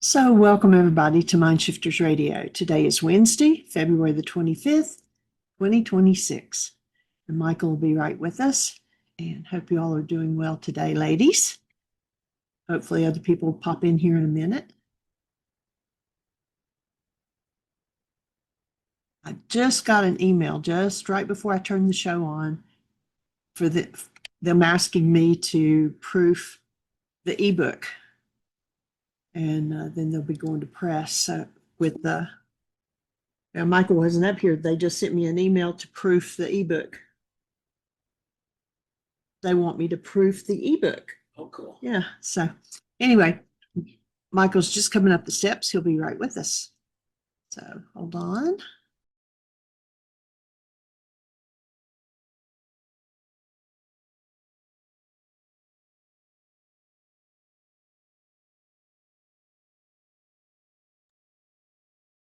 So welcome everybody to MindShifters Radio. Today is Wednesday, February the 25th, 2026. And Michael will be right with us. And hope you all are doing well today, ladies. Hopefully other people will pop in here in a minute. I just got an email just right before I turned the show on for them asking me to proof the ebook. And then they'll be going to press with the Michael wasn't up here. They just sent me an email to proof the ebook. They want me to proof the ebook. Oh, cool. Yeah. So anyway, Michael's just coming up the steps. He'll be right with us. So hold on.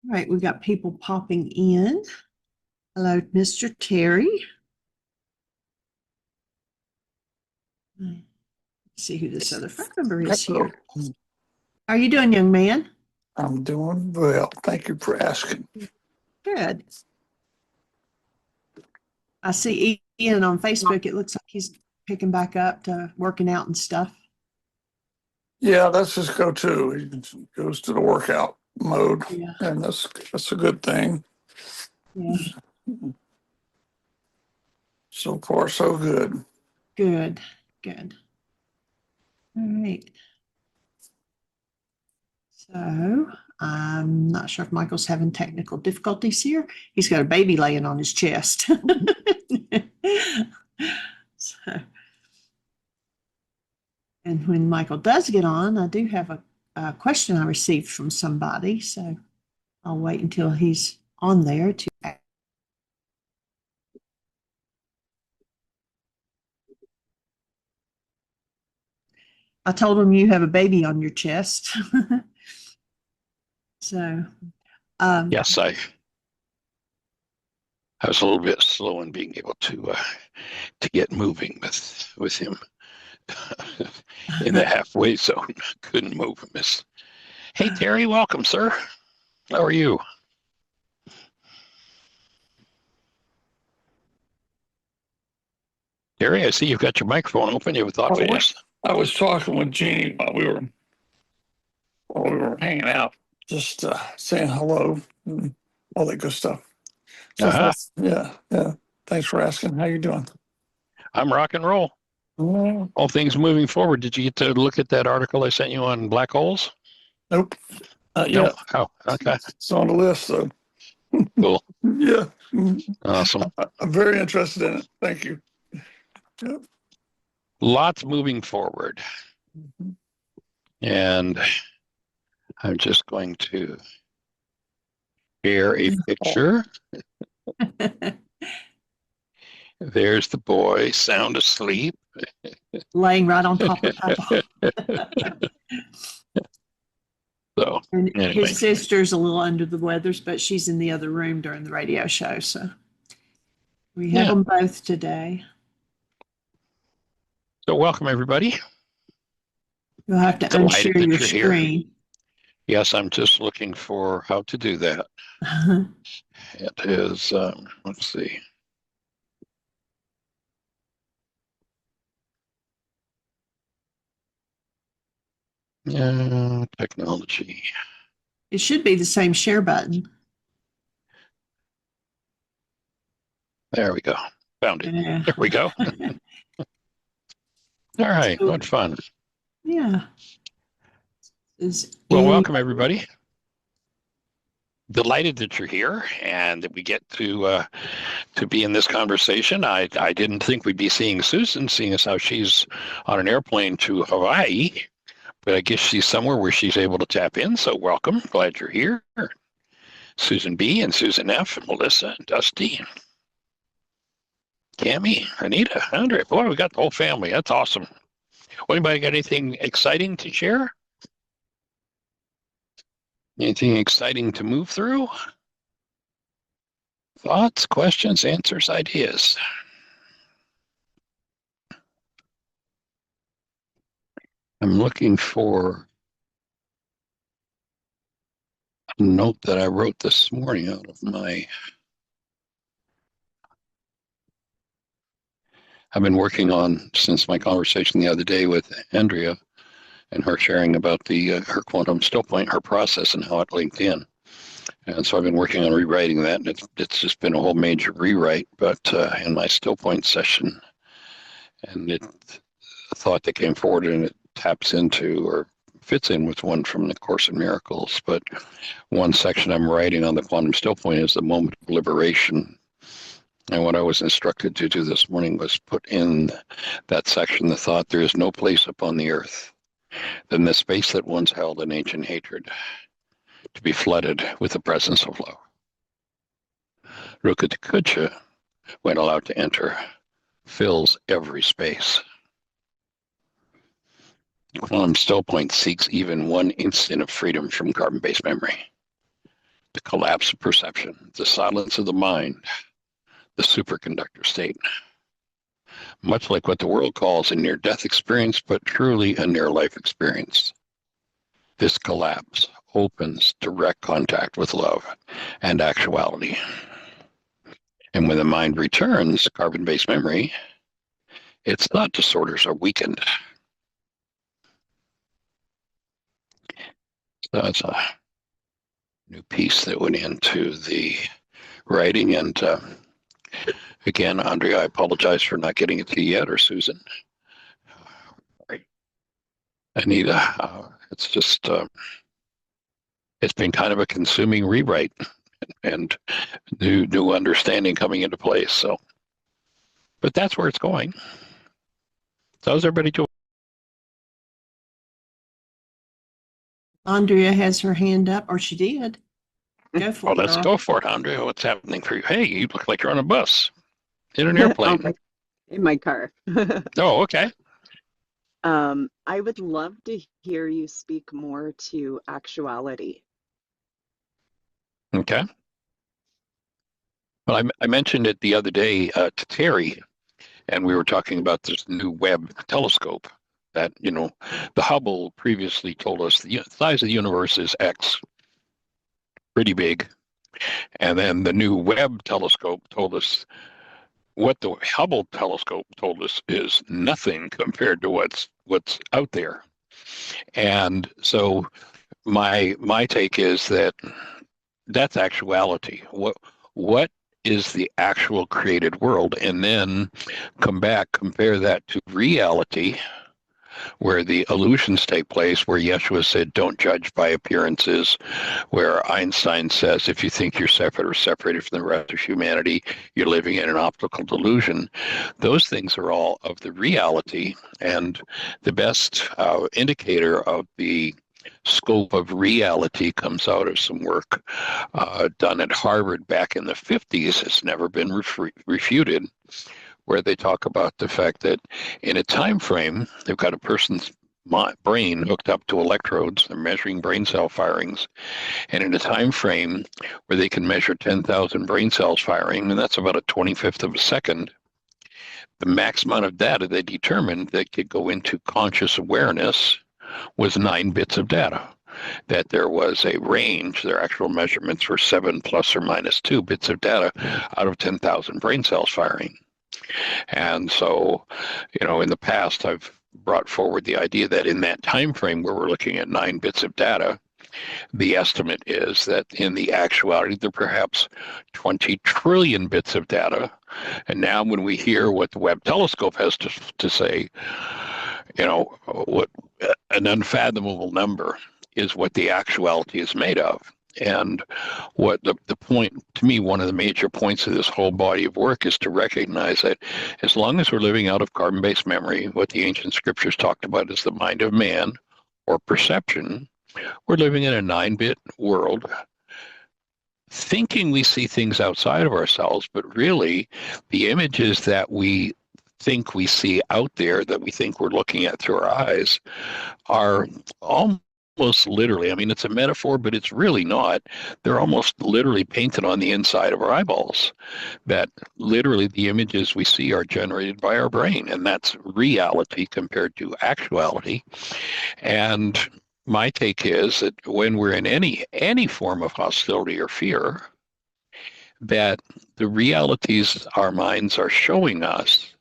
All right, we've got people popping in. Hello, Mr. Terry. Let's see who this other phone number is here. How are you doing, young man? I'm doing well. Thank you for asking. Good. I see Ian on Facebook. It looks like he's picking back up to working out and stuff. Yeah, that's his go-to. He goes to the workout mode, Yeah. and that's a good thing. Yeah. So far, so good. Good. Good. All right. So I'm not sure if Michael's having technical difficulties here. He's got a baby laying on his chest. So, and when Michael does get on, I do have a question I received from somebody. So I'll wait until he's on there to ask. I told him you have a baby on your chest. So, yes, I was a little bit slow in being able to get moving with him in the halfway zone. Couldn't move him. Hey, Terry, welcome, sir. How are you? Terry, I see you've got your microphone open. You have a thought for us? I was talking with Jeannie while we were hanging out, just saying hello and all that good stuff. So yeah. Thanks for asking. How you doing? I'm rock and roll. All things moving forward. Did you get to look at that article I sent you on black holes? Nope. No? Yeah. Oh, okay. It's on the list, so. Cool. Yeah. Awesome. I'm very interested in it. Thank you. Yep. Lots moving forward. And I'm just going to share a picture. There's the boy, sound asleep. Laying right on top of Papa. So, and anyway. His sister's a little under the weather, but she's in the other room during the radio show. So we have them both today. So welcome, everybody. You'll have to unshare your screen. Here. Yes, I'm just looking for how to do that. It is, let's see. Technology. It should be the same share button. There we go. Found it. Yeah. There we go. All right. So, what fun. Yeah. Well, welcome, everybody. Delighted that you're here and that we get to be in this conversation. I didn't think we'd be seeing Susan, seeing as how she's on an airplane to Hawaii, but I guess she's somewhere where she's able to tap in. So welcome. Glad you're here. Susan B. and Susan F. and Melissa and Dusty and Cammie, Anita, Andre. Boy, we got the whole family. That's awesome. Well, anybody got anything exciting to share? Anything exciting to move through? Thoughts, questions, answers, ideas? I'm looking for note that I wrote this morning out of my. I've been working on, since my conversation the other day with Andrea and her sharing about her Quantum StillPoint, her process and how it linked in. And so I've been working on rewriting that, and it's just been a whole major rewrite, but in my StillPoint session, and a thought that came forward, and it taps into or fits in with one from the Course in Miracles. But one section I'm writing on the Quantum StillPoint is the moment of liberation. And what I was instructed to do this morning was put in that section the thought, there is no place upon the earth than the space that once held an ancient hatred to be flooded with the presence of love. Rukatakucha, when allowed to enter, fills every space. Quantum StillPoint seeks even one instant of freedom from carbon-based memory. The collapse of perception, the silence of the mind, the superconductor state. Much like what the world calls a near-death experience, but truly a near-life experience. This collapse opens direct contact with love and actuality. And when the mind returns carbon-based memory, its thought disorders are weakened. So that's a new piece that went into the writing. And again, Andrea, I apologize for not getting it to you yet, or Susan. Anita, it's just, it's been kind of a consuming rewrite and new understanding coming into place. So, but that's where it's going. So how's everybody doing? Andrea has her hand up, or she did. Go for Oh, it, let's girl. go for it, Andrea. What's happening for you? Hey, you look like you're on a bus, in an airplane. In my car. Oh, okay. I would love to hear you speak more to actuality. Okay. Well, I mentioned it the other day to Terry, and we were talking about this new Webb telescope that, the Hubble previously told us the size of the universe is X, pretty big. And then the new Webb telescope told us what the Hubble telescope told us is nothing compared to what's out there. And so my take is that that's actuality. What is the actual created world? And then compare that to reality, where the illusions take place, where Yeshua said, don't judge by appearances, where Einstein says, if you think you're separate or separated from the rest of humanity, you're living in an optical delusion. Those things are all of the reality. And the best indicator of the scope of reality comes out of some work done at Harvard back in the 50s. It's never been refuted, where they talk about the fact that in a time frame, they've got a person's brain hooked up to electrodes. They're measuring brain cell firings. And in a time frame where they can measure 10,000 brain cells firing, and that's about a 25th of a second, the max amount of data they determined that could go into conscious awareness was 9 bits of data. That there was a range, their actual measurements were 7 plus or minus 2 bits of data out of 10,000 brain cells firing. And so, in the past, I've brought forward the idea that in that time frame where we're looking at 9 bits of data, the estimate is that in the actuality, there are perhaps 20 trillion bits of data. And now when we hear what the Webb telescope has to say, what an unfathomable number is what the actuality is made of. And what the point, to me, one of the major points of this whole body of work is to recognize that as long as we're living out of carbon-based memory, what the ancient scriptures talked about is the mind of man, or perception, we're living in a 9-bit world, thinking we see things outside of ourselves, but really the images that we think we see out there, that we think we're looking at through our eyes, are almost literally, I mean, it's a metaphor, but it's really not. They're almost literally painted on the inside of our eyeballs. That literally the images we see are generated by our brain, and that's reality compared to actuality. And my take is that when we're in any form of hostility or fear, that the realities our minds are showing us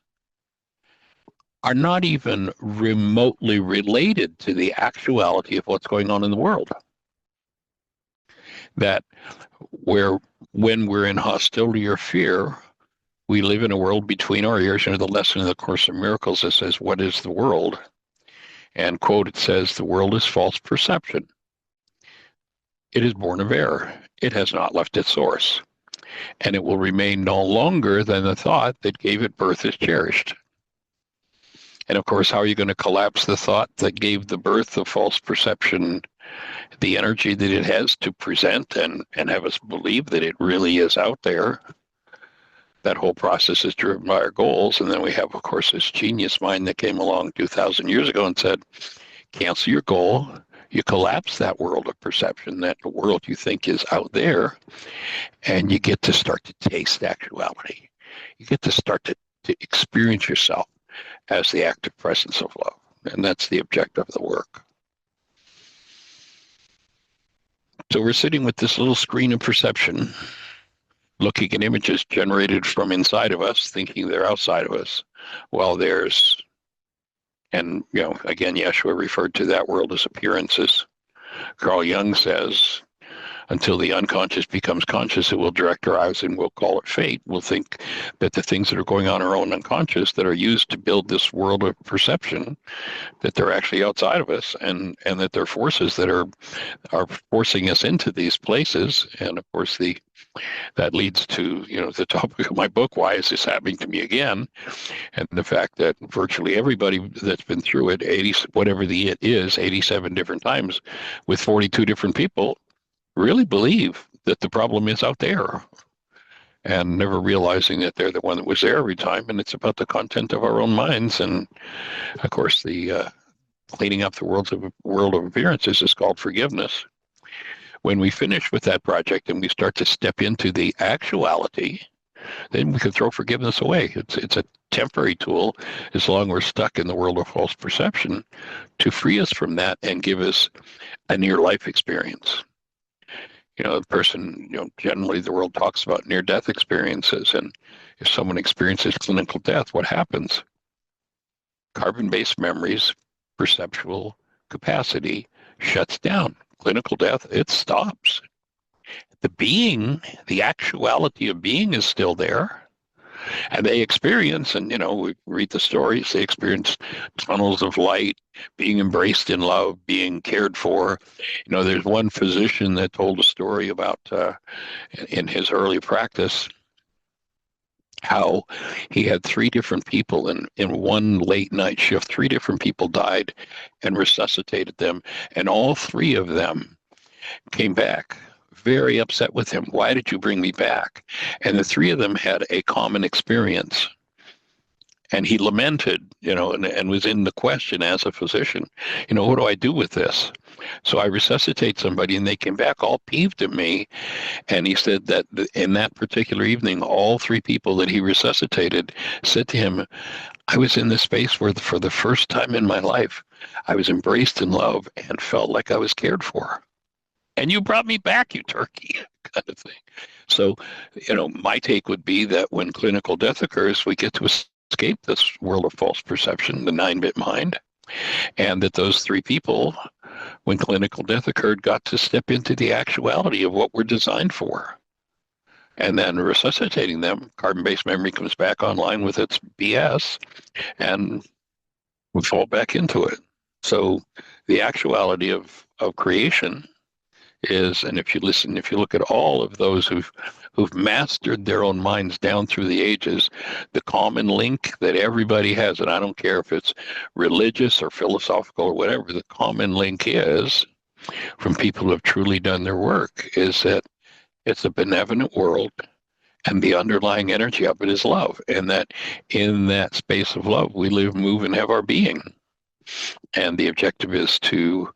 are not even remotely related to the actuality of what's going on in the world. That when we're in hostility or fear, we live in a world between our ears. The lesson in the Course in Miracles, it says, what is the world? And quote, it says, the world is false perception. It is born of error. It has not left its source. And it will remain no longer than the thought that gave it birth is cherished. And of course, how are you going to collapse the thought that gave the birth of false perception the energy that it has to present and have us believe that it really is out there? That whole process is driven by our goals. And then we have, of course, this genius mind that came along 2,000 years ago and said, cancel your goal. You collapse that world of perception, that world you think is out there, and you get to start to taste actuality. You get to start to experience yourself as the active presence of love. And that's the objective of the work. So we're sitting with this little screen of perception, looking at images generated from inside of us, thinking they're outside of us. Well, and again, Yeshua referred to that world as appearances. Carl Jung says, until the unconscious becomes conscious, it will direct our eyes and we'll call it fate. We'll think that the things that are going on in our own unconscious that are used to build this world of perception, that they're actually outside of us, and that they're forces that are forcing us into these places. And of course, that leads to the topic of my book, Why Is This Happening to Me Again? And the fact that virtually everybody that's been through it, 87 different times with 42 different people, really believe that the problem is out there, and never realizing that they're the one that was there every time. And it's about the content of our own minds. And of course, the cleaning up the world of appearances is called forgiveness. When we finish with that project and we start to step into the actuality, then we can throw forgiveness away. It's a temporary tool, as long as we're stuck in the world of false perception, to free us from that and give us a near-life experience. The person, generally the world talks about near-death experiences, and if someone experiences clinical death, what happens? Carbon-based memories, perceptual capacity shuts down. Clinical death, it stops. The actuality of being is still there. And they experience, and we read the stories, they experience tunnels of light, being embraced in love, being cared for. There's one physician that told a story about in his early practice how he had 3 different people in one late night shift. 3 different people died and resuscitated them, and all 3 of them came back very upset with him. Why did you bring me back? And the 3 of them had a common experience. And he lamented, and was in the question as a physician, what do I do with this? So I resuscitate somebody, and they came back all peeved at me. And he said that in that particular evening, all 3 people that he resuscitated said to him, I was in this space where for the first time in my life, I was embraced in love and felt like I was cared for. And you brought me back, you turkey, kind of thing. So, my take would be that when clinical death occurs, we get to escape this world of false perception, the 9-bit mind, and that those 3 people, when clinical death occurred, got to step into the actuality of what we're designed for. And then resuscitating them, carbon-based memory comes back online with its BS, and we fall back into it. So the actuality of creation is, and if you look at all of those who've mastered their own minds down through the ages, the common link that everybody has, and I don't care if it's religious or philosophical or whatever, the common link is, from people who have truly done their work, is that it's a benevolent world, and the underlying energy of it is love, and that in that space of love we live, move, and have our being. And the objective is to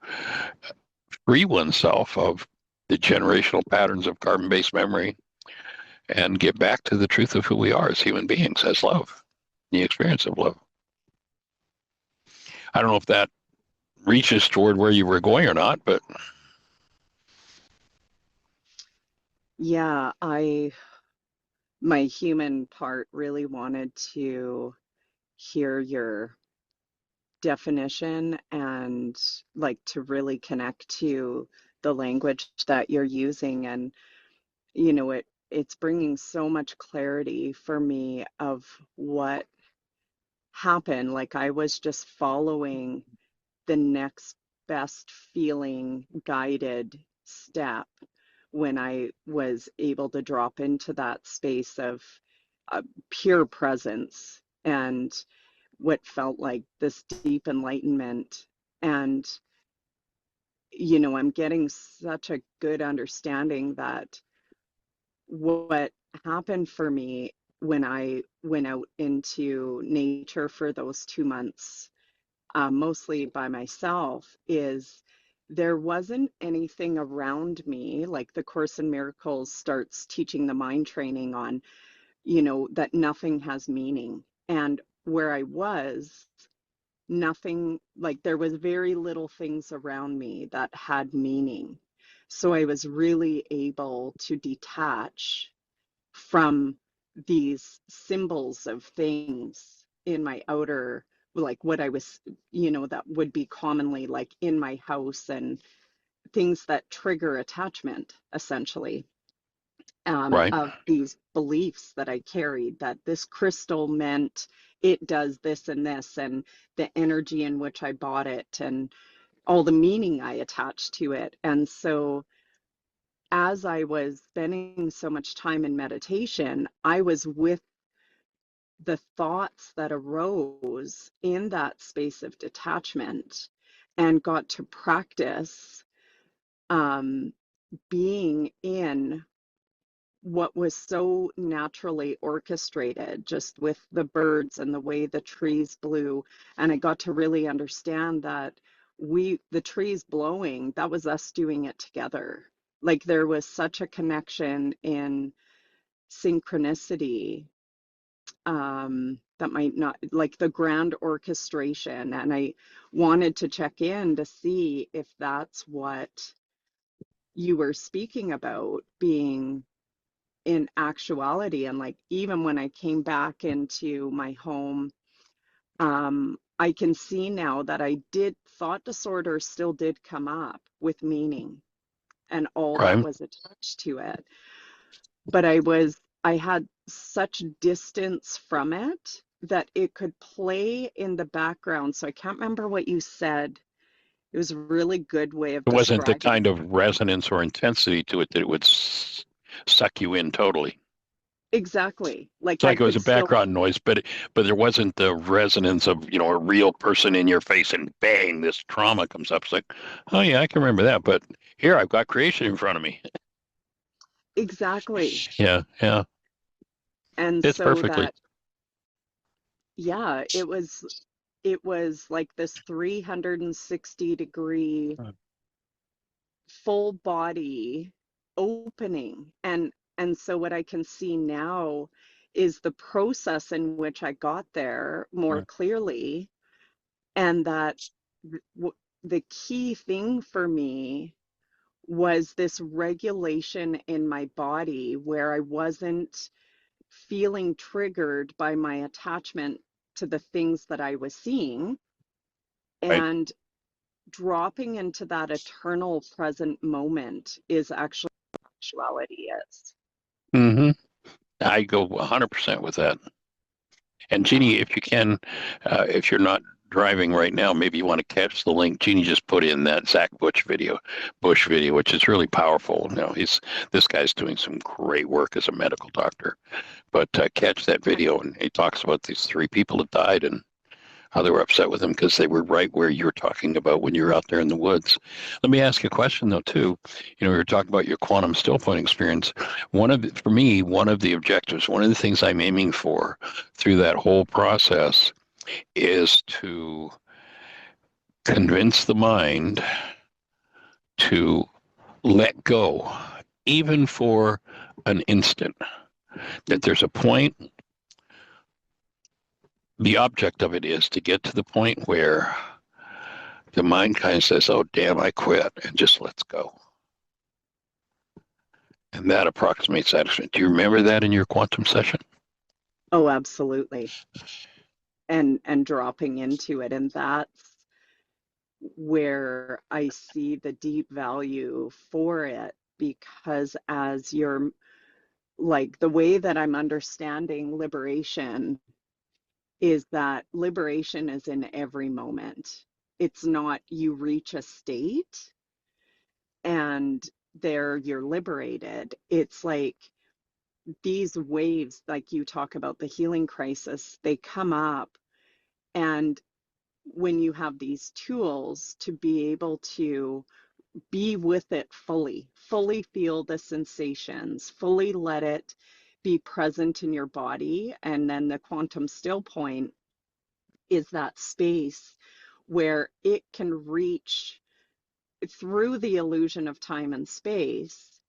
free oneself of the generational patterns of carbon-based memory and get back to the truth of who we are as human beings, as love, the experience of love. I don't know if that reaches toward where you were going or not, but Yeah, my human part really wanted to hear your definition and like to really connect to the language that you're using. And it's bringing so much clarity for me of what happened. Like I was just following the next best feeling guided step when I was able to drop into that space of pure presence and what felt like this deep enlightenment. And, I'm getting such a good understanding that what happened for me when I went out into nature for those 2 months, mostly by myself, is there wasn't anything around me. Like the Course in Miracles starts teaching the mind training on, that nothing has meaning. And where I was, nothing, like there was very little things around me that had meaning. So I was really able to detach from these symbols of things in my outer, like what I was, that would be commonly like in my house and things that trigger attachment, essentially, right, of these beliefs that I carried, that this crystal meant it does this and this, and the energy in which I bought it, and all the meaning I attached to it. And so as I was spending so much time in meditation, I was with the thoughts that arose in that space of detachment and got to practice um, being in what was so naturally orchestrated, just with the birds and the way the trees blew. And I got to really understand that the trees blowing, that was us doing it together. Like there was such a connection in synchronicity, that might not, like the grand orchestration. And I wanted to check in to see if that's what you were speaking about, being in actuality. And like even when I came back into my home, I can see now that thought disorder still did come up with meaning and all that right. was attached to it. But I had such distance from it that it could play in the background. So I can't remember what you said. It was a really good way of It wasn't the describing. kind of resonance or intensity to it that it would suck you in totally. Exactly. It's Like I like it was could a still, background noise, but there wasn't the resonance of a real person in your face and bang, this trauma comes up. It's like, oh yeah, I can remember that, but here I've got creation in front of me. exactly. Yeah, yeah, And it's so perfectly. that, yeah, it was like this 360-degree full body opening. And so what I can see now is the process in which I got there more Right. clearly, and that the key thing for me was this regulation in my body where I wasn't feeling triggered by my attachment to the things that I was seeing, Right. and dropping into that eternal present moment is actually what actuality is. Mm-hmm. I go 100% with that. And Jeannie, if you can, if you're not driving right now, maybe you want to catch the link. Jeannie just put in that Zach Bush video, which is really powerful. This guy's doing some great work as a medical doctor. But catch that video, and he talks about these three people that died and how they were upset with him because they were right where you're talking about when you're out there in the woods. Let me ask you a question though too. We were talking about your quantum still point experience. For me, one of the objectives, one of the things I'm aiming for through that whole process is to convince the mind to let go, even for an instant. That there's a point, the object of it is to get to the point where the mind kind of says, oh, damn, I quit, and just lets go. And that approximates that. Do you remember that in your quantum session? Oh, absolutely. And dropping into it. And that's where I see the deep value for it, because as you're like, the way that I'm understanding liberation is that liberation is in every moment. It's not you reach a state and there you're liberated. It's like these waves, like you talk about the healing crisis, they come up, and when you have these tools to be able to be with it fully feel the sensations, fully let it be present in your body. And then the quantum still point is that space where it can reach through the illusion of time and space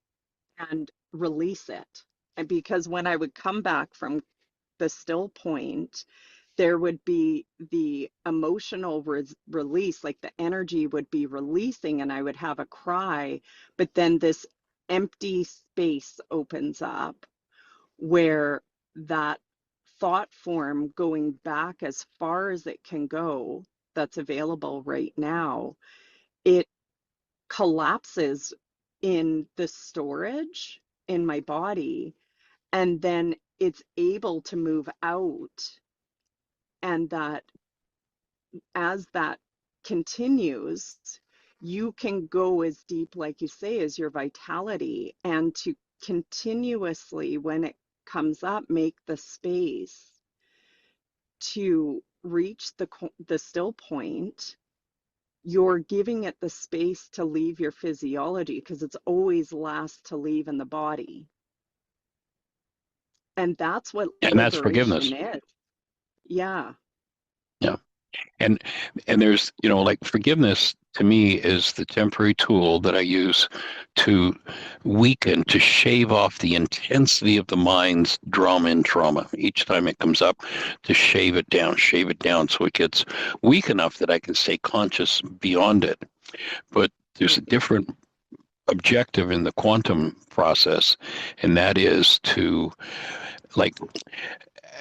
and release it. And because when I would come back from the still point, there would be the emotional release, like the energy would be releasing, and I would have a cry, but then this empty space opens up where that thought form going back as far as it can go, that's available right now, it collapses in the storage in my body, and then it's able to move out. And that as that continues, you can go as deep, like you say, as your vitality, and to continuously, when it comes up, make the space to reach the still point. You're giving it the space to leave your physiology, because it's always last to leave in the body. And that's what And that's forgiveness. liberation is. Yeah. Yeah. And there's, like forgiveness to me is the temporary tool that I use to weaken, to shave off the intensity of the mind's drama and trauma. Each time it comes up, to shave it down so it gets weak enough that I can stay conscious beyond it. But there's a different objective in the quantum process, and that is to, like,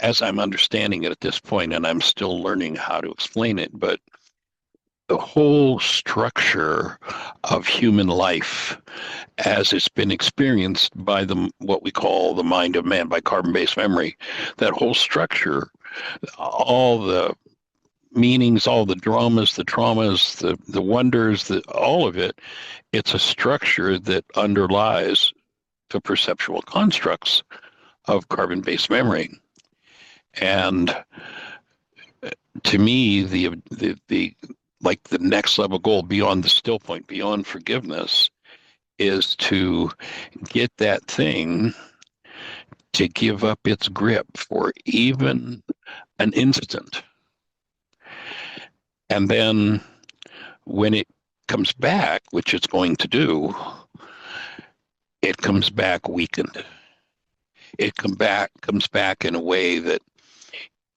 as I'm understanding it at this point, and I'm still learning how to explain it, but the whole structure of human life as it's been experienced by what we call the mind of man, by carbon-based memory, that whole structure, all the meanings, all the dramas, the traumas, the wonders, all of it, it's a structure that underlies the perceptual constructs of carbon-based memory. And to me, the like the next level goal beyond the still point, beyond forgiveness, is to get that thing to give up its grip for even an instant. And then when it comes back, which it's going to do, it comes back weakened. It comes back in a way that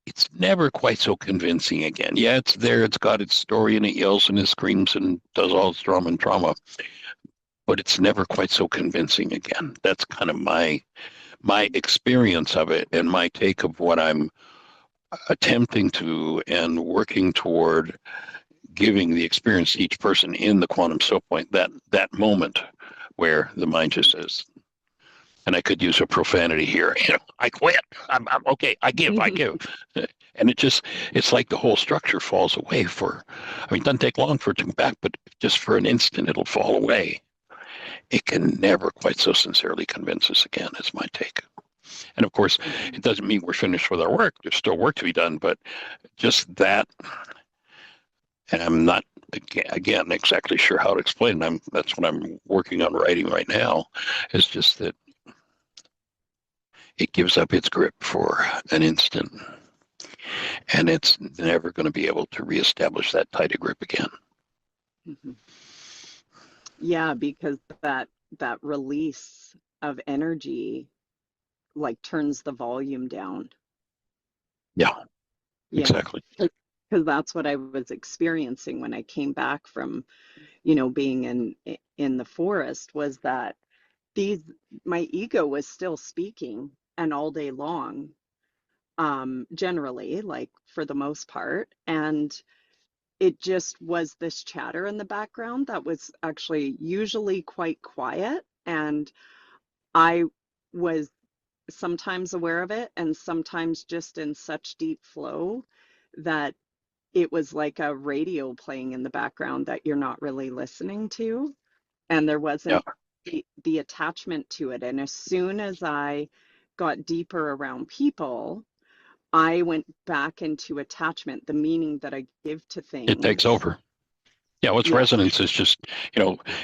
it's never quite so convincing again. Yeah, it's there. It's got its story, and it yells and it screams and does all its drama and trauma, but it's never quite so convincing again. That's kind of my experience of it, and my take of what I'm attempting to and working toward giving the experience to each person in the quantum still point, that moment where the mind just says, and I could use a profanity here, I quit. I'm okay. I give. And it's like the whole structure falls away it doesn't take long for it to come back, but just for an instant, it'll fall away. It can never quite so sincerely convince us again, is my take. And of course, it doesn't mean we're finished with our work. There's still work to be done, but just that, and I'm not, again, exactly sure how to explain it. That's what I'm working on writing right now, is just that it gives up its grip for an instant, and it's never going to be able to reestablish that tighter grip again. Mm-hmm. Yeah, because that release of energy like turns the volume down. Yeah, exactly. because that's what I was experiencing when I came back from, being in the forest, was that these my ego was still speaking, and all day long, generally, like for the most part, and it just was this chatter in the background that was actually usually quite quiet, and I was sometimes aware of it and sometimes just in such deep flow that it was like a radio playing in the background that you're not really listening to, and there Yeah. wasn't the attachment to it. And as soon as I got deeper around people, I went back into attachment, the meaning that I give to It takes things. over. Yeah, what's Yeah. resonance is just,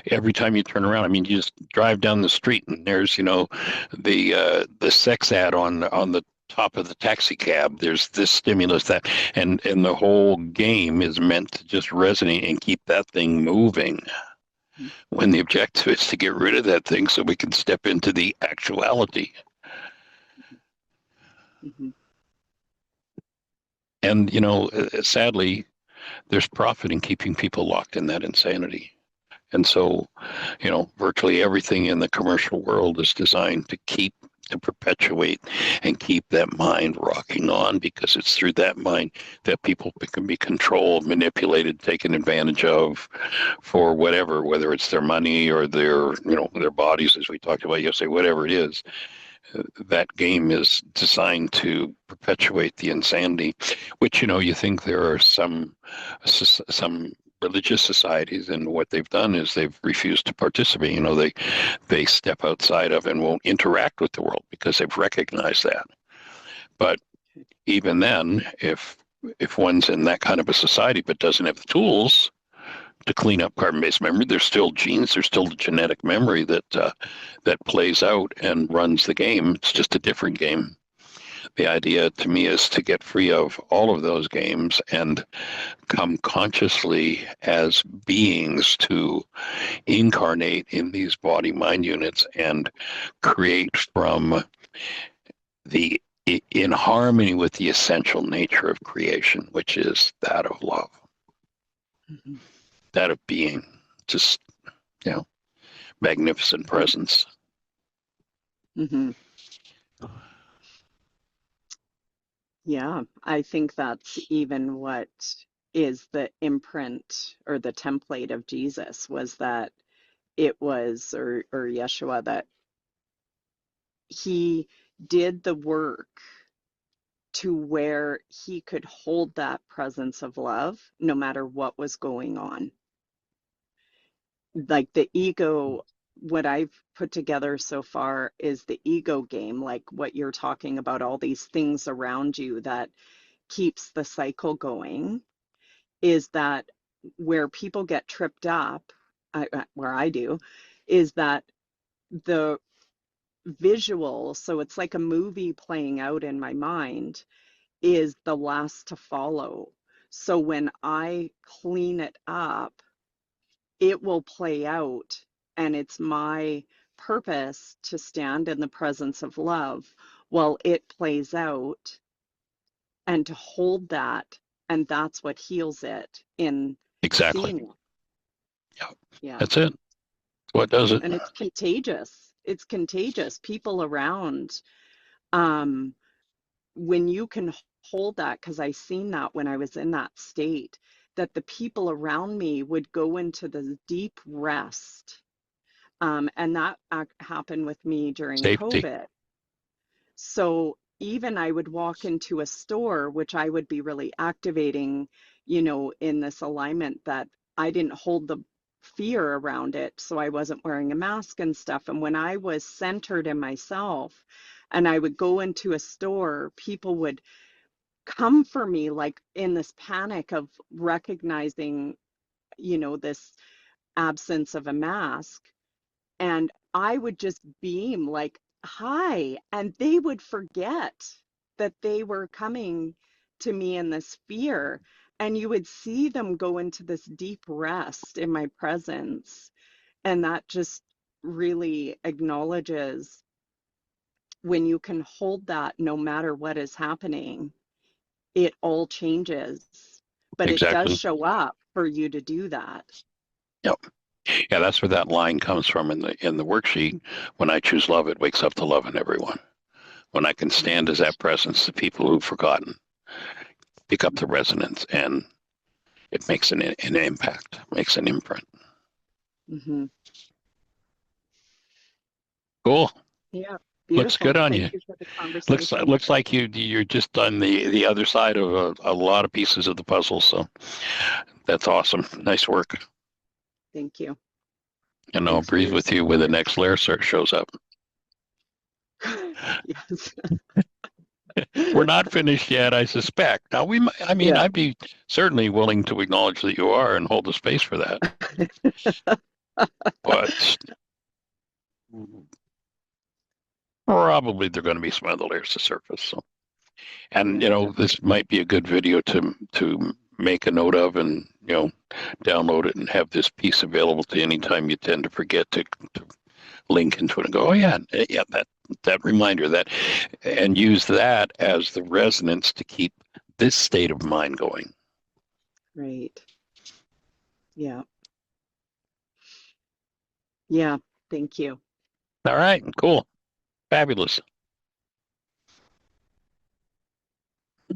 every time you turn around, I mean, you just drive down the street and there's, the sex ad on the top of the taxi cab. There's this stimulus, that, and the whole game is meant to just resonate and keep that thing moving. When the objective is to get rid of that thing so we can step into the actuality. Mm-hmm. And, sadly, there's profit in keeping people locked in that insanity. And so, virtually everything in the commercial world is designed to perpetuate and keep that mind rocking on, because it's through that mind that people can be controlled, manipulated, taken advantage of for whatever, whether it's their money or their bodies, as we talked about yesterday, whatever it is. That game is designed to perpetuate the insanity, which, you think there are some religious societies, and what they've done is they've refused to participate. They step outside of and won't interact with the world because they've recognized that. But even then, if one's in that kind of a society but doesn't have the tools to clean up carbon-based memory, there's still genes, there's still the genetic memory that plays out and runs the game. It's just a different game. The idea to me is to get free of all of those games and come consciously as beings to incarnate in these body mind units and create from in harmony with the essential nature of creation, which is that of love, Mm-hmm. that of being, just, magnificent presence. Mm-hmm. Yeah, I think that's even what is the imprint or the template of Jesus, was that it was, or Yeshua, that he did the work to where he could hold that presence of love no matter what was going on. Like the ego, what I've put together so far is the ego game, like what you're talking about, all these things around you that keeps the cycle going, is that where people get tripped up, where I do, is that the visual, so it's like a movie playing out in my mind, is the last to follow. So when I clean it up, it will play out, and it's my purpose to stand in the presence of love while it plays out, and to hold that, and that's what heals it in Exactly. seeing it. Yeah. Yeah. That's it. What does it? And it's contagious. It's contagious. People around, um, when you can hold that, because I seen that when I was in that state, that the people around me would go into the deep rest. And that happened with me during Safety. COVID. So even I would walk into a store, which I would be really activating, in this alignment, that I didn't hold the fear around it. So I wasn't wearing a mask and stuff. And when I was centered in myself and I would go into a store, people would come for me, like in this panic of recognizing, this absence of a mask. And I would just beam like, hi. And they would forget that they were coming to me in this fear. And you would see them go into this deep rest in my presence. And that just really acknowledges, when you can hold that no matter what is happening, it all changes. but it does Exactly. show up for you to do that. Yep. Yeah, that's where that line comes from in the worksheet. When I choose love, it wakes up the love in everyone. When I can stand as that presence, the people who've forgotten pick up the resonance, and it makes an impact, makes an imprint. Mm-hmm. Cool. Yeah, Looks beautiful. good on you. Thank you for the conversation. Looks like you're just on the other side of a lot of pieces of the puzzle. So that's awesome. Nice work. Thank you. And I'll Thanks for breathe your with you when the support. next layer shows up. Yes. We're not finished yet, I suspect. Now I mean, Yeah. I'd be certainly willing to acknowledge that you are and hold the space for that. But probably there are going to be some other layers to surface. So, and Yeah, this might be a good video to make a note of, and download it and have this piece available to any time you tend to forget to link into it and go, oh yeah, that reminder, that, and use that as the resonance to keep this state of mind going. right. Yeah. Yeah. Thank you. All right, cool, fabulous.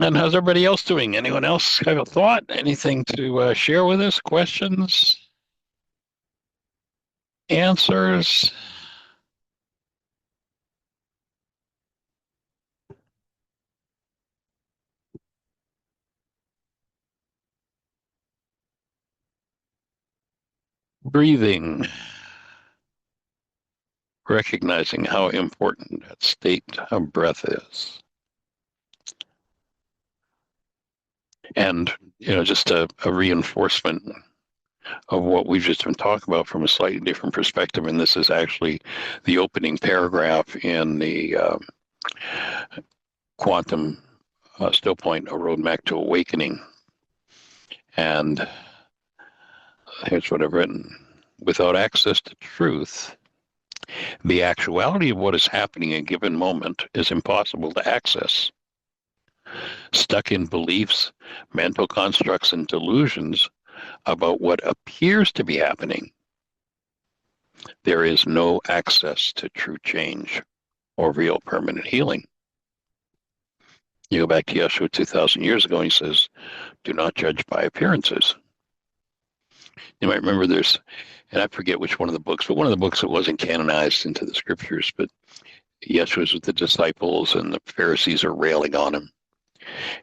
And how's everybody else doing? Anyone else have a thought? Anything to share with us? Questions? Answers? Breathing. Recognizing how important that state of breath is. And, just a reinforcement of what we've just been talking about from a slightly different perspective. And this is actually the opening paragraph in the Quantum StillPoint, A Roadmap to Awakening. And here's what I've written. Without access to truth, the actuality of what is happening in a given moment is impossible to access. Stuck in beliefs, mental constructs, and delusions about what appears to be happening, there is no access to true change or real permanent healing. You go back to Yeshua 2,000 years ago, and he says, do not judge by appearances. You might remember and I forget which one of the books, but one of the books that wasn't canonized into the scriptures, but Yeshua's with the disciples, and the Pharisees are railing on him.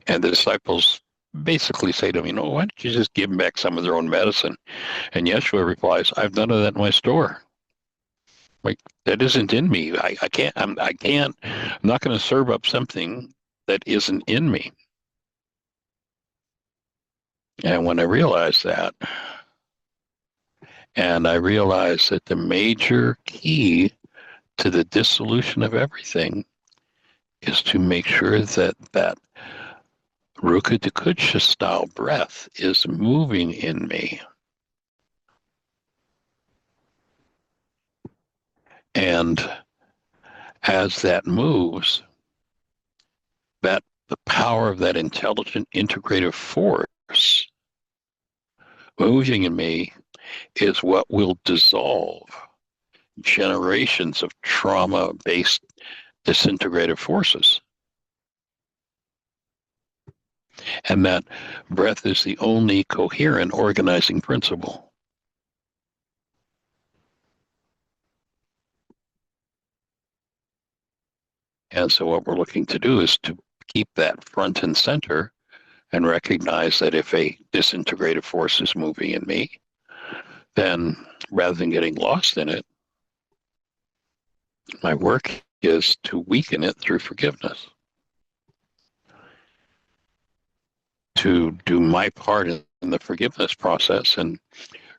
And the disciples basically say to him, why don't you just give them back some of their own medicine? And Yeshua replies, I've none of that in my store. Like, that isn't in me. I can't, I'm not going to serve up something that isn't in me. And when I realized that, and I realized that the major key to the dissolution of everything is to make sure that Ruka Dakutsha style breath is moving in me. And as that moves, that the power of that intelligent integrative force moving in me is what will dissolve generations of trauma-based disintegrative forces. And that breath is the only coherent organizing principle. And so what we're looking to do is to keep that front and center and recognize that if a disintegrative force is moving in me, then rather than getting lost in it, my work is to weaken it through forgiveness. To do my part in the forgiveness process, and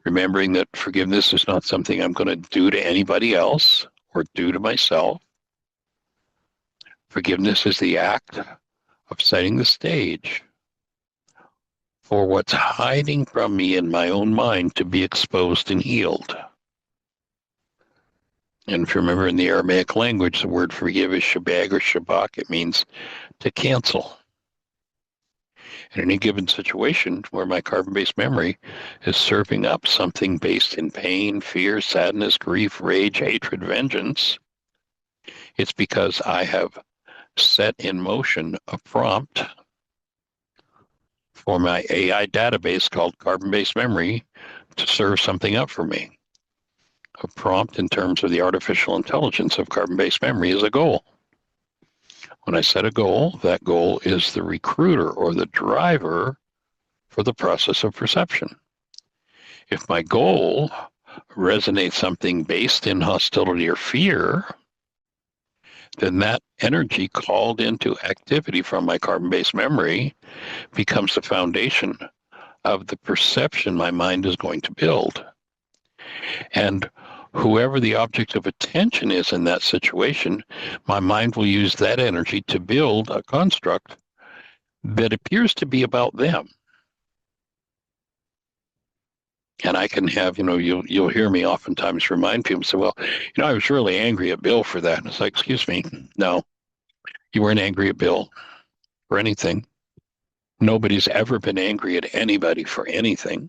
remembering that forgiveness is not something I'm going to do to anybody else or do to myself. Forgiveness is the act of setting the stage for what's hiding from me in my own mind to be exposed and healed. And if you remember, in the Aramaic language, the word forgive is shabag or shabak. It means to cancel. in any given situation where my carbon-based memory is serving up something based in pain, fear, sadness, grief, rage, hatred, vengeance, it's because I have set in motion a prompt for my AI database called carbon-based memory to serve something up for me. A prompt in terms of the artificial intelligence of carbon-based memory is a goal. When I set a goal, that goal is the recruiter or the driver for the process of perception. If my goal resonates something based in hostility or fear, then that energy called into activity from my carbon-based memory becomes the foundation of the perception my mind is going to build. And whoever the object of attention is in that situation, my mind will use that energy to build a construct that appears to be about them. And I can have, you'll hear me oftentimes remind people, say, well, I was really angry at Bill for that. And it's like, excuse me, no, you weren't angry at Bill for anything. Nobody's ever been angry at anybody for anything.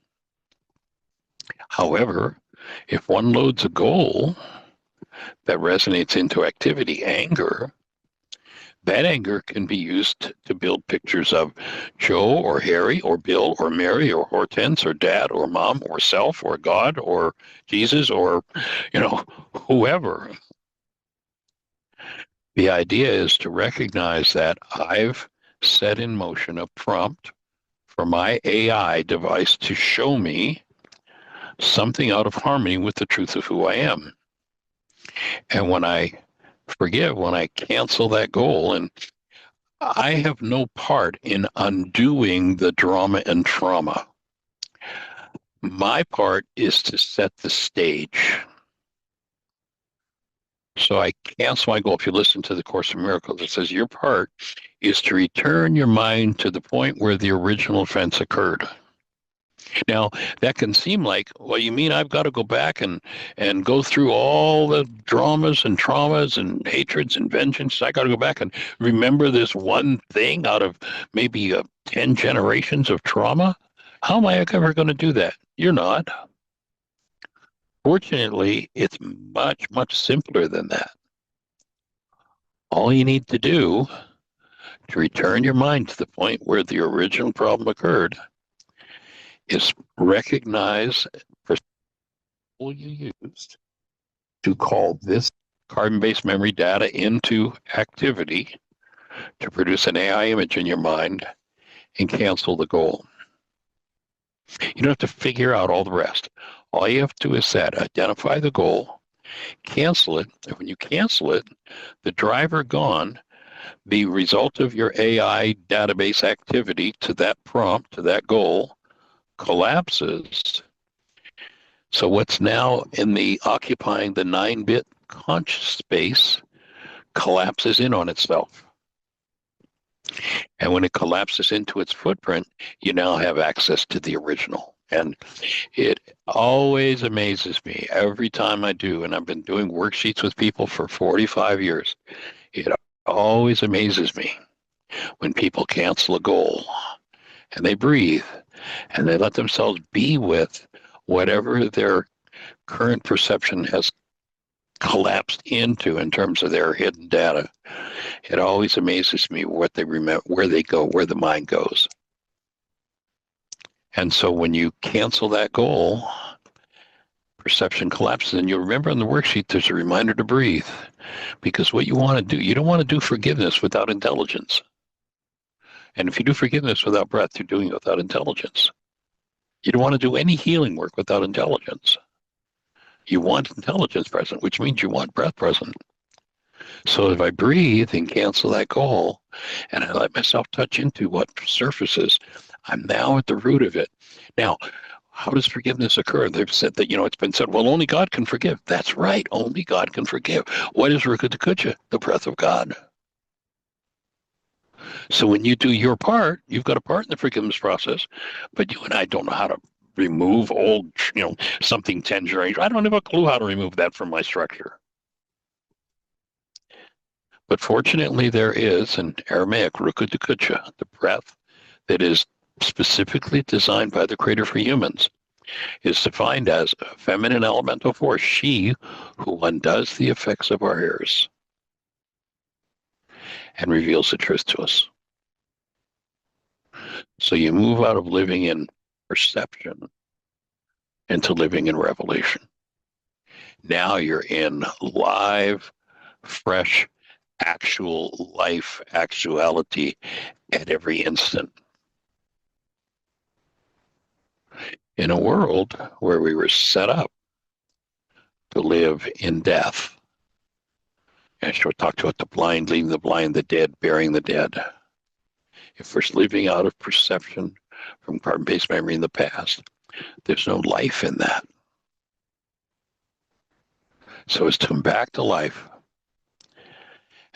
However, if one loads a goal that resonates into activity, anger, that anger can be used to build pictures of Joe or Harry or Bill or Mary or Hortense or Dad or Mom or self or God or Jesus or, whoever. The idea is to recognize that I've set in motion a prompt for my AI device to show me something out of harmony with the truth of who I am. And when I forgive, when I cancel that goal, and I have no part in undoing the drama and trauma. My part is to set the stage. So I cancel my goal. If you listen to the Course in Miracles, it says your part is to return your mind to the point where the original offense occurred. Now, that can seem like, well, you mean I've got to go back and go through all the dramas and traumas and hatreds and vengeance. I got to go back and remember this one thing out of maybe 10 generations of trauma? How am I ever going to do that? You're not. Fortunately, it's much, much simpler than that. All you need to do to return your mind to the point where the original problem occurred is recognize the tool you used to call this carbon-based memory data into activity to produce an AI image in your mind and cancel the goal. You don't have to figure out all the rest. All you have to do is identify the goal, cancel it, and when you cancel it, the driver gone, the result of your AI database activity to that prompt, to that goal, collapses. So what's now in the occupying the 9-bit conscious space collapses in on itself. And when it collapses into its footprint, you now have access to the original. And it always amazes me every time I do, and I've been doing worksheets with people for 45 years. It always amazes me when people cancel a goal and they breathe and they let themselves be with whatever their current perception has collapsed into in terms of their hidden data. It always amazes me what they remember, where they go, where the mind goes. And so when you cancel that goal, perception collapses. And you'll remember on the worksheet, there's a reminder to breathe. Because what you want to do, you don't want to do forgiveness without intelligence. And if you do forgiveness without breath, you're doing it without intelligence. You don't want to do any healing work without intelligence. You want intelligence present, which means you want breath present. So if I breathe and cancel that goal, and I let myself touch into what surfaces, I'm now at the root of it. Now, how does forgiveness occur? They've said that, it's been said, well, only God can forgive. That's right, only God can forgive. What is Rukudakucha? The breath of God. So when you do your part, you've got a part in the forgiveness process, but you and I don't know how to remove old, something 10 generations. I don't have a clue how to remove that from my structure. But fortunately, there is an Aramaic Rukudakucha, the breath that is specifically designed by the Creator for humans is defined as a feminine elemental force, she who undoes the effects of our errors and reveals the truth to us. So you move out of living in perception into living in revelation. Now you're in live, fresh, actual life, actuality at every instant. In a world where we were set up to live in death. And she'll talk about the blind, leading the blind, the dead, burying the dead. If we're living out of perception from carbon-based memory in the past, there's no life in that. So it's to come back to life.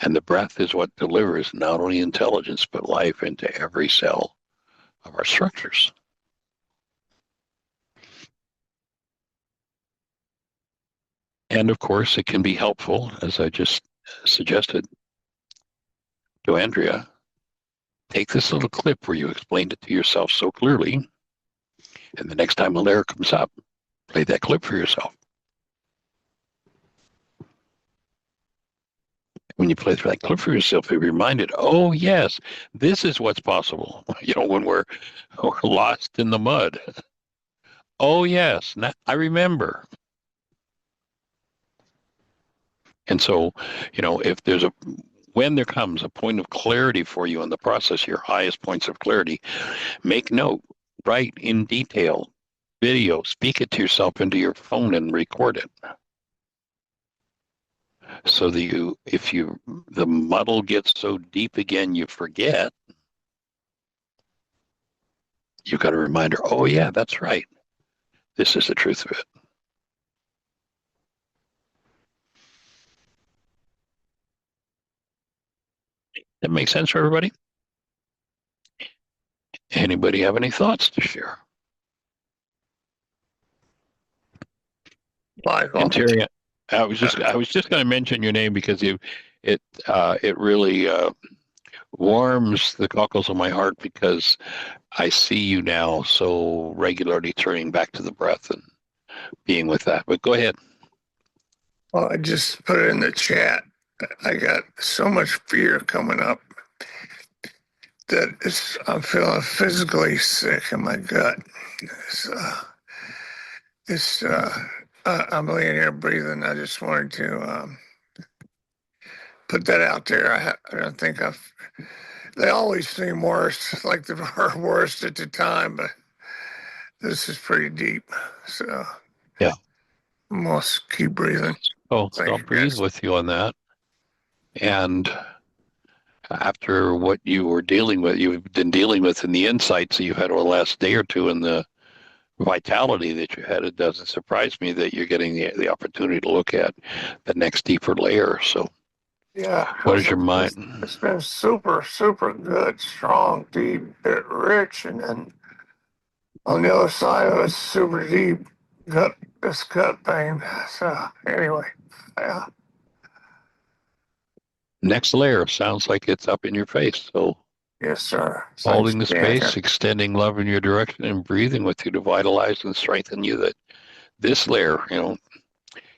And the breath is what delivers not only intelligence, but life into every cell of our structures. And of course, it can be helpful, as I just suggested to Andrea, take this little clip where you explained it to yourself so clearly, and the next time a layer comes up, play that clip for yourself. When you play that clip for yourself, you're reminded, oh, yes, this is what's possible. You know, when we're lost in the mud. Oh, yes, now I remember. And so, you know, when there comes a point of clarity for you in the process, your highest points of clarity, make note, write in detail, video, speak it to yourself into your phone and record it. So that if the muddle gets so deep again, you forget, you've got a reminder, oh yeah, that's right. This is the truth of it. That makes sense for everybody? Anybody have any thoughts to share? Michael. And Terry, I was just going to mention your name because it really warms the cockles of my heart because I see you now so regularly turning back to the breath and being with that. But go ahead. Well, I just put it in the chat. I got so much fear coming up that I'm feeling physically sick in my gut. I'm laying here breathing. I just wanted to put that out there. I don't think they always seem worse, like they were worst at the time, but this is pretty deep. So Yeah. I must keep breathing. Oh, so I'll breathe with you on that. And after what you've been dealing with in the insights that you've had over the last day or two and the vitality that you had, it doesn't surprise me that you're getting the opportunity to look at the next deeper layer. So yeah, what is your mind? It's been super, super good, strong, deep, rich, and then on the other side of it's super deep gut pain. So anyway, yeah. Next layer sounds like it's up in your face. So Yes, sir. holding the space, extending love in your direction, and breathing with you to vitalize and strengthen you. That this layer,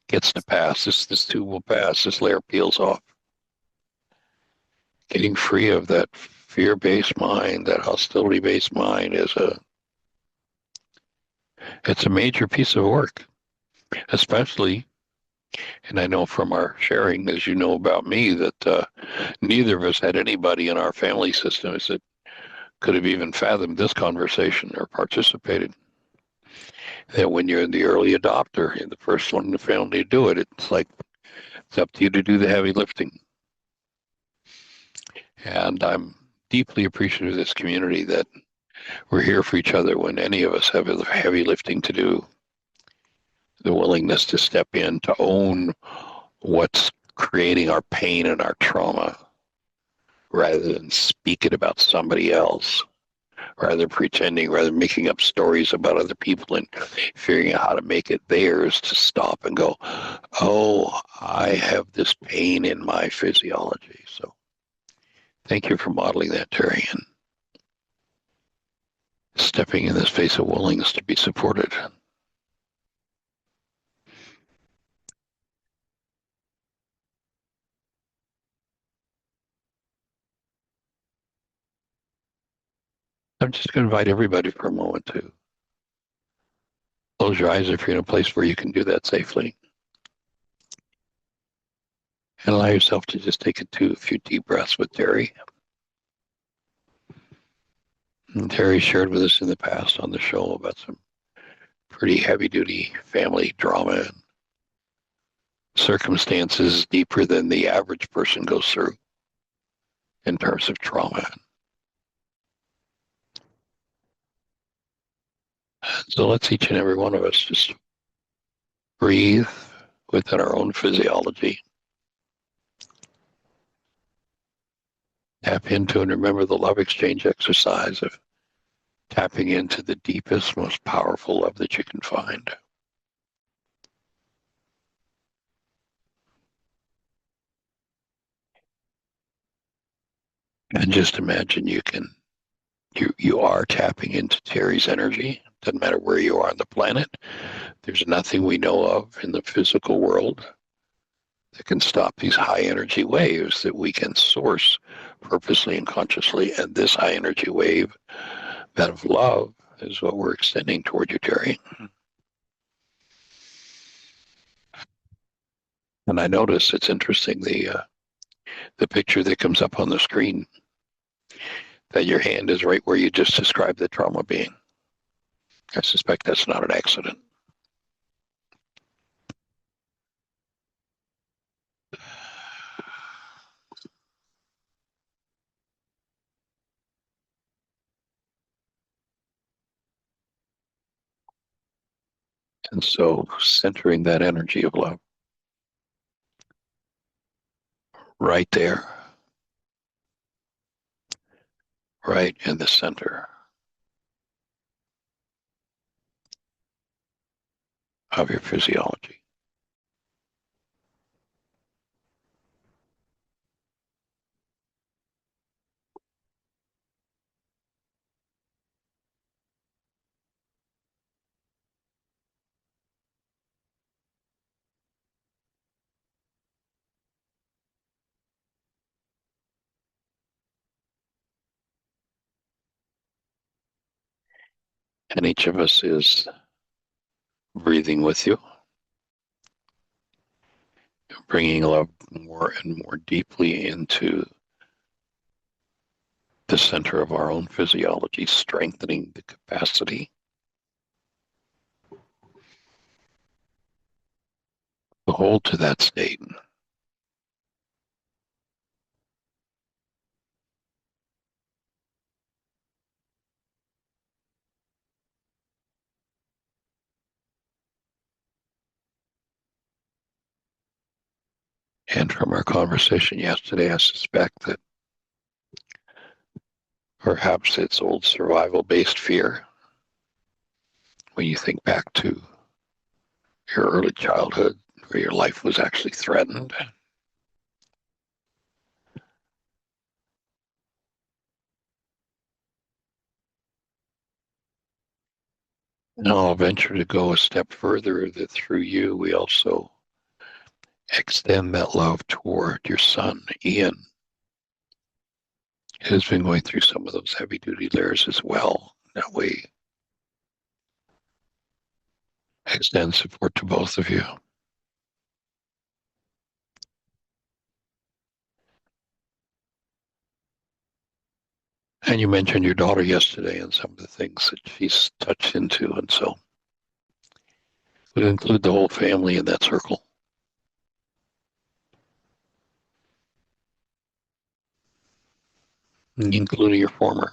gets to pass. This too will pass. This layer peels off. Getting free of that fear-based mind, that hostility-based mind, it's a major piece of work, especially. And I know from our sharing, as you know about me, that neither of us had anybody in our family systems that could have even fathomed this conversation or participated. That when you're the early adopter, you're the first one in the family to do it, it's like it's up to you to do the heavy lifting. And I'm deeply appreciative of this community that we're here for each other when any of us have the heavy lifting to do. The willingness to step in, to own what's creating our pain and our trauma, rather than speak it about somebody else, rather making up stories about other people and figuring out how to make it theirs, to stop and go, oh, I have this pain in my physiology. So thank you for modeling that, Terry. And stepping in this space of willingness to be supported. I'm just going to invite everybody for a moment to close your eyes if you're in a place where you can do that safely. And allow yourself to just take a few deep breaths with Terry. And Terry shared with us in the past on the show about some pretty heavy-duty family drama and circumstances deeper than the average person goes through in terms of trauma. So let's each and every one of us just breathe within our own physiology. Tap into and remember the love exchange exercise of tapping into the deepest, most powerful love that you can find. And just imagine you are tapping into Terry's energy. Doesn't matter where you are on the planet. There's nothing we know of in the physical world that can stop these high energy waves that we can source purposely and consciously. And this high energy wave, that of love, is what we're extending toward you, Terry. And I notice it's interesting, the picture that comes up on the screen, that your hand is right where you just described the trauma being. I suspect that's not an accident. And so centering that energy of love right there, right in the center of your physiology. And each of us is breathing with you, bringing love more and more deeply into the center of our own physiology, strengthening the capacity to hold to that state. And from our conversation yesterday, I suspect that perhaps it's old survival-based fear. When you think back to your early childhood, where your life was actually threatened. And I'll venture to go a step further, that through you, we also extend that love toward your son, Ian, who's been going through some of those heavy-duty layers as well. That we extend support to both of you. And you mentioned your daughter yesterday and some of the things that she's touched into, and so we'll include the whole family in that circle. Including your former.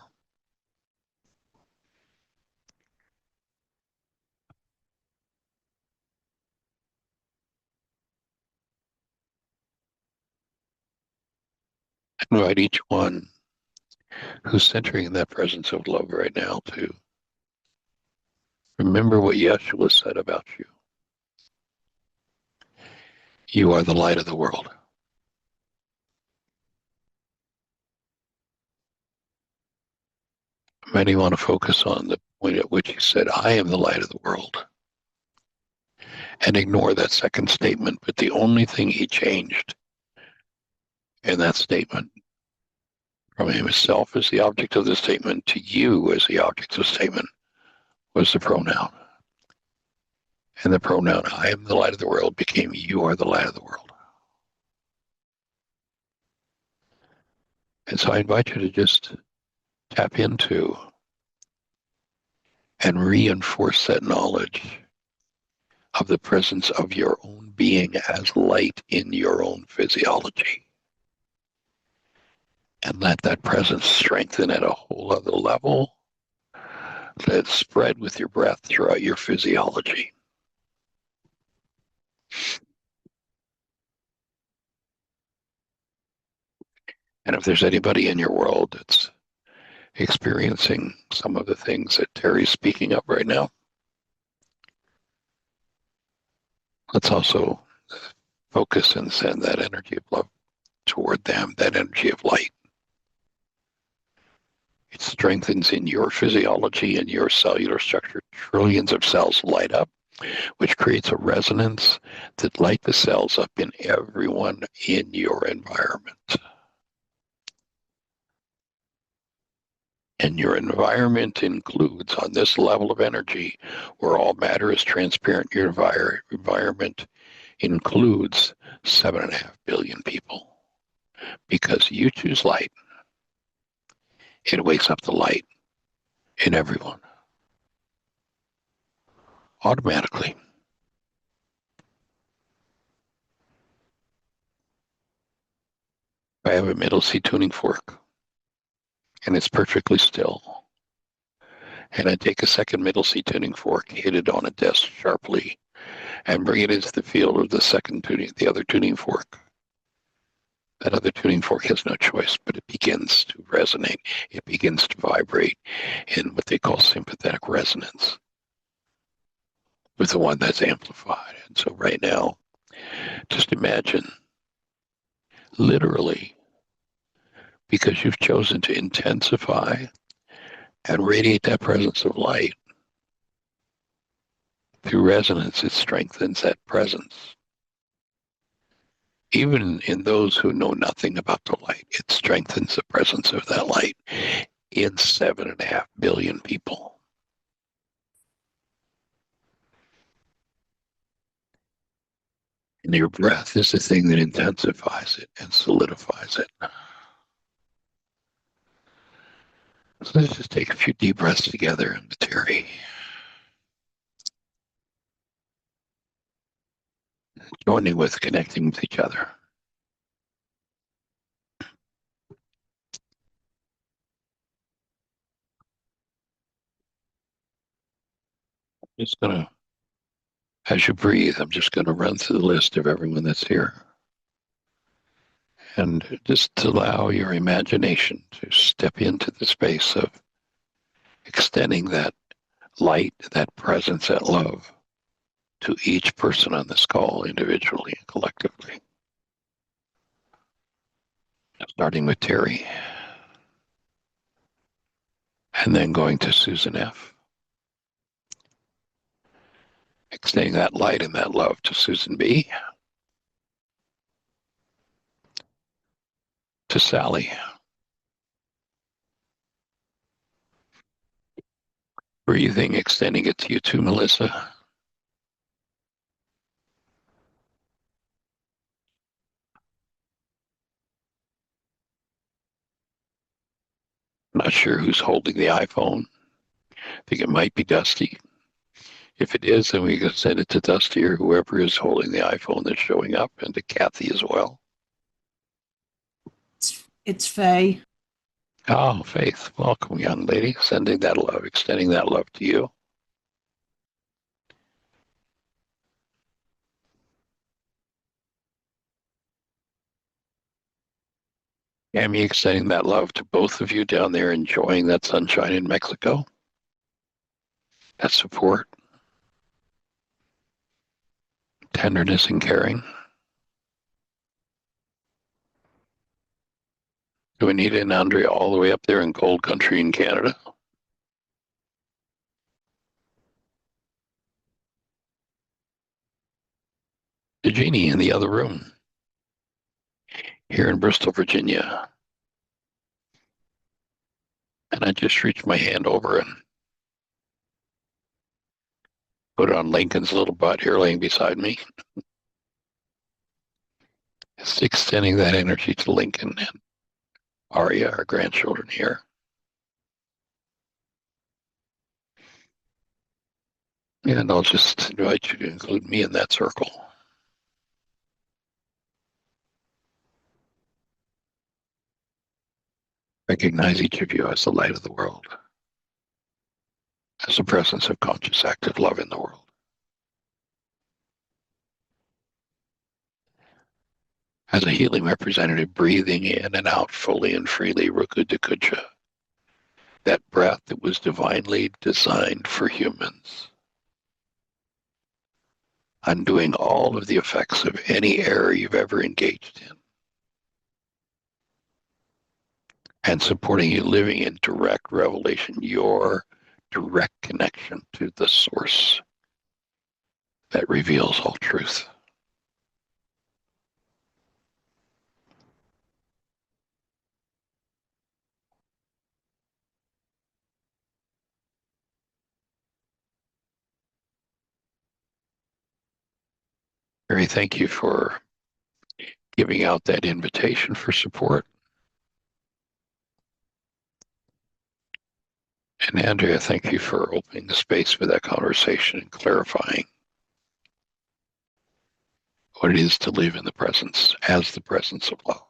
I invite each one who's centering in that presence of love right now to remember what Yeshua said about you. You are the light of the world. Many want to focus on the point at which he said, I am the light of the world, and ignore that second statement. But the only thing he changed in that statement from himself as the object of the statement to you as the object of the statement was the pronoun. And the pronoun, I am the light of the world, became you are the light of the world. And so I invite you to just tap into and reinforce that knowledge of the presence of your own being as light in your own physiology. And let that presence strengthen at a whole other level. Let it spread with your breath throughout your physiology. And if there's anybody in your world that's experiencing some of the things that Terry's speaking of right now, let's also focus and send that energy of love toward them, that energy of light. It strengthens in your physiology and your cellular structure. Trillions of cells light up, which creates a resonance that light the cells up in everyone in your environment. And your environment includes, on this level of energy, where all matter is transparent, your environment includes 7.5 billion people. Because you choose light, it wakes up the light in everyone. Automatically. I have a middle C tuning fork, and it's perfectly still. And I take a second middle C tuning fork, hit it on a desk sharply, and bring it into the field of the other tuning fork. That other tuning fork has no choice, but it begins to resonate. It begins to vibrate in what they call sympathetic resonance with the one that's amplified. And so right now, just imagine, literally, because you've chosen to intensify and radiate that presence of light through resonance, it strengthens that presence. Even in those who know nothing about the light, it strengthens the presence of that light in 7.5 billion people. And your breath is the thing that intensifies it and solidifies it. So let's just take a few deep breaths together and Terry. Joining with connecting with each other. Just gonna, as you breathe, I'm just gonna run through the list of everyone that's here. And just allow your imagination to step into the space of extending that light, that presence, that love to each person on this call, individually and collectively. Starting with Terry, and then going to Susan F. Extending that light and that love to Susan B. To Sally. Breathing, extending it to you too, Melissa. Not sure who's holding the iPhone. I think it might be Dusty. If it is, then we can send it to Dusty or whoever is holding the iPhone that's showing up, and to Kathy as well. It's Faye. Oh, Faith, welcome, young lady. Sending that love, extending that love to you. Amy, extending that love to both of you down there enjoying that sunshine in Mexico. That support, tenderness, and caring. To Anita and Andrea all the way up there in cold country in Canada. to Jeannie in the other room here in Bristol, Virginia. And I just reached my hand over and put it on Lincoln's little butt here laying beside me. Just extending that energy to Lincoln and Aria, our grandchildren here. And I'll just invite you to include me in that circle. Recognize each of you as the light of the world, as the presence of conscious active love in the world. As a healing representative, breathing in and out fully and freely, Rukudakucha, that breath that was divinely designed for humans, undoing all of the effects of any error you've ever engaged in, and supporting you living in direct revelation, your direct connection to the source that reveals all truth. Mary, thank you for giving out that invitation for support. And Andrea, thank you for opening the space for that conversation and clarifying what it is to live in the presence as the presence of love.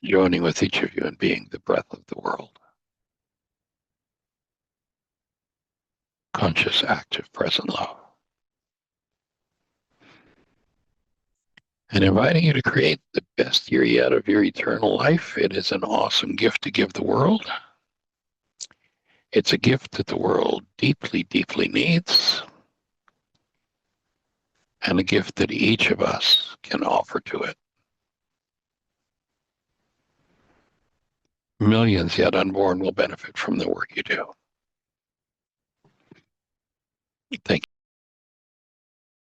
Joining with each of you and being the breath of the world. Conscious, active, present love. And inviting you to create the best year yet of your eternal life. It is an awesome gift to give the world. It's a gift that the world deeply, deeply needs. And a gift that each of us can offer to it. Millions yet unborn will benefit from the work you do. Thank you.